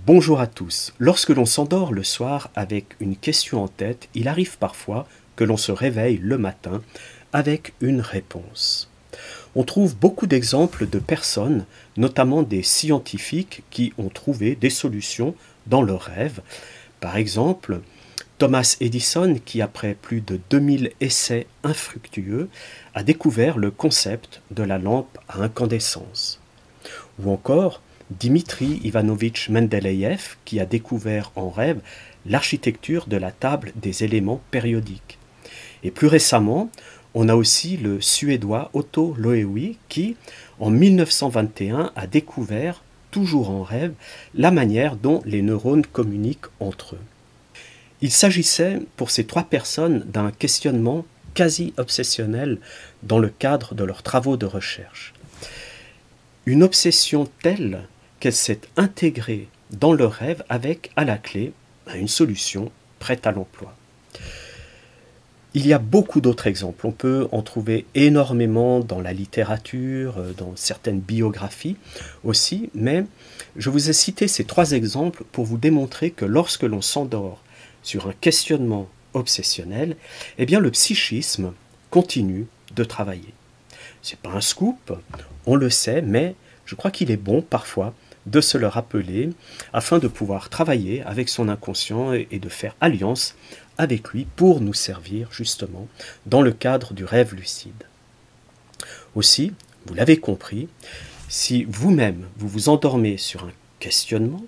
Bonjour à tous. Lorsque l'on s'endort le soir avec une question en tête, il arrive parfois que l'on se réveille le matin avec une réponse. On trouve beaucoup d'exemples de personnes, notamment des scientifiques, qui ont trouvé des solutions dans leurs rêves. Par exemple, Thomas Edison, qui après plus de 2000 essais infructueux, a découvert le concept de la lampe à incandescence. Ou encore, Dimitri Ivanovitch Mendeleïev, qui a découvert en rêve l'architecture de la table des éléments périodiques. Et plus récemment, on a aussi le Suédois Otto Loewi qui, en 1921, a découvert, toujours en rêve, la manière dont les neurones communiquent entre eux. Il s'agissait pour ces trois personnes d'un questionnement quasi obsessionnel dans le cadre de leurs travaux de recherche. Une obsession telle qu'elle s'est intégrée dans leur rêve avec, à la clé, une solution prête à l'emploi. Il y a beaucoup d'autres exemples. On peut en trouver énormément dans la littérature, dans certaines biographies aussi, mais je vous ai cité ces trois exemples pour vous démontrer que lorsque l'on s'endort sur un questionnement obsessionnel, eh bien le psychisme continue de travailler. Ce n'est pas un scoop, on le sait, mais je crois qu'il est bon parfois de se le rappeler afin de pouvoir travailler avec son inconscient et de faire alliance avec lui pour nous servir justement dans le cadre du rêve lucide. Aussi, vous l'avez compris, si vous-même vous vous endormez sur un questionnement,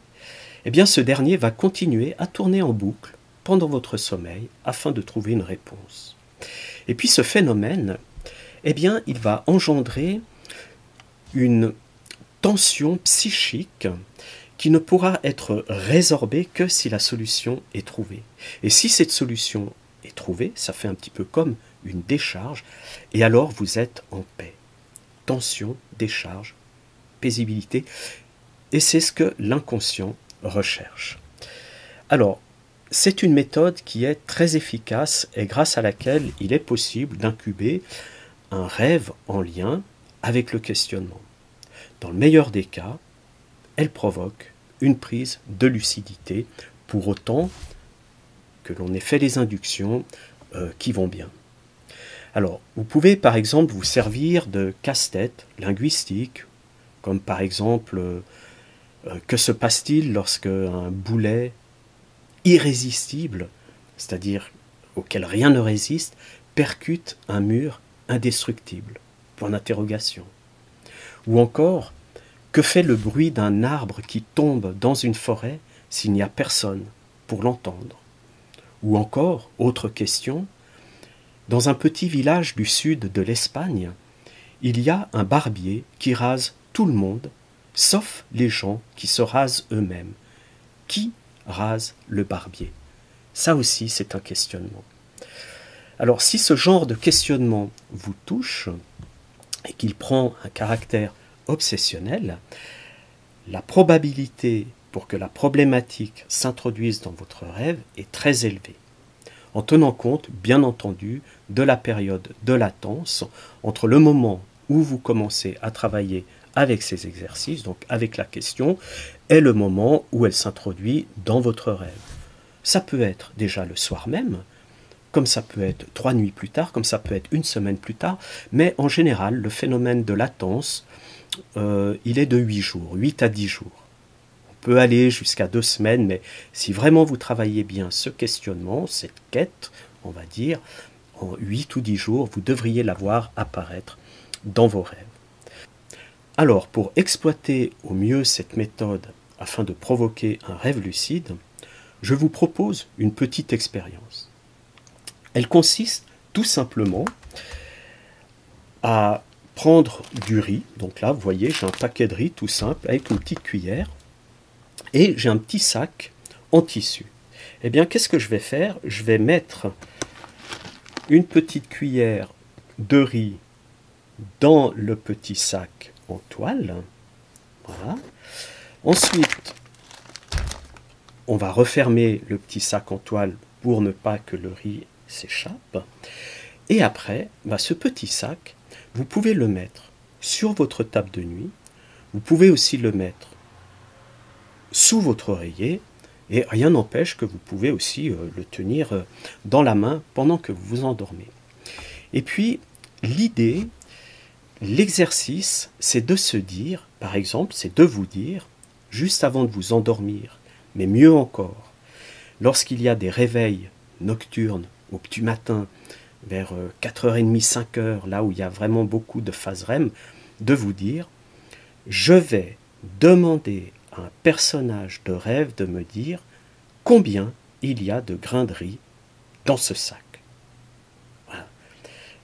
eh bien ce dernier va continuer à tourner en boucle pendant votre sommeil afin de trouver une réponse. Et puis ce phénomène, eh bien il va engendrer une tension psychique qui ne pourra être résorbée que si la solution est trouvée. Et si cette solution est trouvée, ça fait un petit peu comme une décharge, et alors vous êtes en paix. Tension, décharge, paisibilité, et c'est ce que l'inconscient recherche. Alors, c'est une méthode qui est très efficace et grâce à laquelle il est possible d'incuber un rêve en lien avec le questionnement. Dans le meilleur des cas, elle provoque une prise de lucidité, pour autant que l'on ait fait les inductions qui vont bien. Alors, vous pouvez par exemple vous servir de casse-tête linguistique, comme par exemple que se passe-t-il lorsque un boulet irrésistible, c'est-à-dire auquel rien ne résiste, percute un mur indestructible? Point d'interrogation. Ou encore, que fait le bruit d'un arbre qui tombe dans une forêt s'il n'y a personne pour l'entendre? Ou encore, autre question, dans un petit village du sud de l'Espagne, il y a un barbier qui rase tout le monde, sauf les gens qui se rasent eux-mêmes. Qui rase le barbier? Ça aussi, c'est un questionnement. Alors, si ce genre de questionnement vous touche et qu'il prend un caractère obsessionnel, la probabilité pour que la problématique s'introduise dans votre rêve est très élevée, en tenant compte, bien entendu, de la période de latence entre le moment où vous commencez à travailler avec ces exercices, donc avec la question, et le moment où elle s'introduit dans votre rêve. Ça peut être déjà le soir même, comme ça peut être 3 nuits plus tard, comme ça peut être une semaine plus tard, mais en général, le phénomène de latence, il est de 8 jours, 8 à 10 jours. On peut aller jusqu'à 2 semaines, mais si vraiment vous travaillez bien ce questionnement, cette quête, on va dire, en 8 ou 10 jours, vous devriez la voir apparaître dans vos rêves. Alors, pour exploiter au mieux cette méthode afin de provoquer un rêve lucide, je vous propose une petite expérience. Elle consiste tout simplement à prendre du riz. Donc là, vous voyez, j'ai un paquet de riz tout simple avec une petite cuillère et j'ai un petit sac en tissu. Eh bien, qu'est-ce que je vais faire? Je vais mettre une petite cuillère de riz dans le petit sac en toile. Voilà. Ensuite, on va refermer le petit sac en toile pour ne pas que le riz s'échappe. Et après, ce petit sac, vous pouvez le mettre sur votre table de nuit. Vous pouvez aussi le mettre sous votre oreiller, et rien n'empêche que vous pouvez aussi le tenir dans la main pendant que vous vous endormez. Et puis, l'idée, l'exercice, c'est de se dire, par exemple, c'est de vous dire, juste avant de vous endormir, mais mieux encore, lorsqu'il y a des réveils nocturnes au petit matin, vers 4h30, 5h, là où il y a vraiment beaucoup de phases REM, de vous dire, je vais demander à un personnage de rêve de me dire combien il y a de grains de riz dans ce sac. Voilà.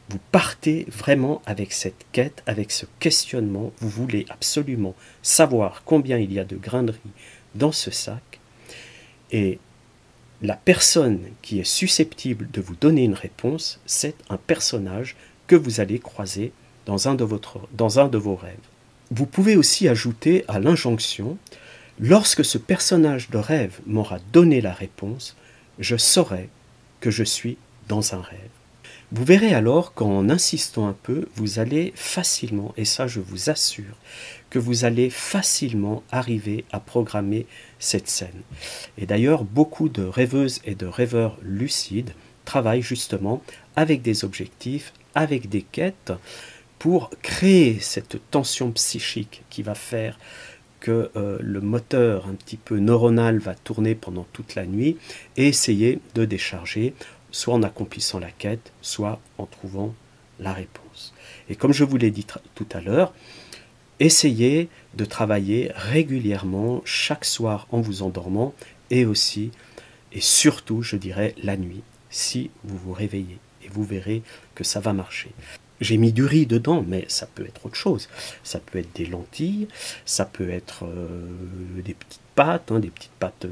Vous partez vraiment avec cette quête, avec ce questionnement, vous voulez absolument savoir combien il y a de grains de riz dans ce sac, et la personne qui est susceptible de vous donner une réponse, c'est un personnage que vous allez croiser dans un de vos rêves. Vous pouvez aussi ajouter à l'injonction, lorsque ce personnage de rêve m'aura donné la réponse, je saurai que je suis dans un rêve. Vous verrez alors qu'en insistant un peu, vous allez facilement, et ça je vous assure, que vous allez facilement arriver à programmer cette scène. Et d'ailleurs, beaucoup de rêveuses et de rêveurs lucides travaillent justement avec des objectifs, avec des quêtes, pour créer cette tension psychique qui va faire que le moteur un petit peu neuronal va tourner pendant toute la nuit et essayer de décharger, soit en accomplissant la quête, soit en trouvant la réponse. Et comme je vous l'ai dit tout à l'heure, essayez de travailler régulièrement chaque soir en vous endormant et aussi, et surtout, je dirais, la nuit, si vous vous réveillez. Et vous verrez que ça va marcher. J'ai mis du riz dedans, mais ça peut être autre chose. Ça peut être des lentilles, ça peut être des petites pâtes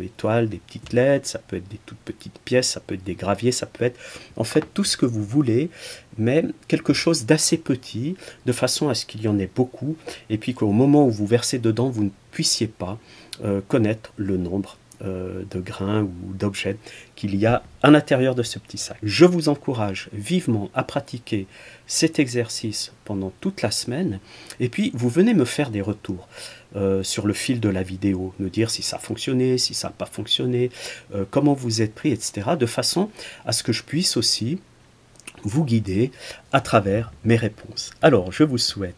étoiles, des petites lettres, ça peut être des toutes petites pièces, ça peut être des graviers, ça peut être en fait tout ce que vous voulez, mais quelque chose d'assez petit, de façon à ce qu'il y en ait beaucoup, et puis qu'au moment où vous versez dedans, vous ne puissiez pas connaître le nombre de grains ou d'objets qu'il y a à l'intérieur de ce petit sac. Je vous encourage vivement à pratiquer cet exercice pendant toute la semaine, et puis vous venez me faire des retours sur le fil de la vidéo, me dire si ça a fonctionné, si ça n'a pas fonctionné, comment vous êtes pris, etc., de façon à ce que je puisse aussi vous guider à travers mes réponses. Alors, je vous souhaite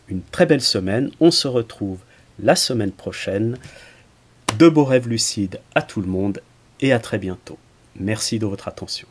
une très belle semaine, on se retrouve la semaine prochaine. De beaux rêves lucides à tout le monde et à très bientôt. Merci de votre attention.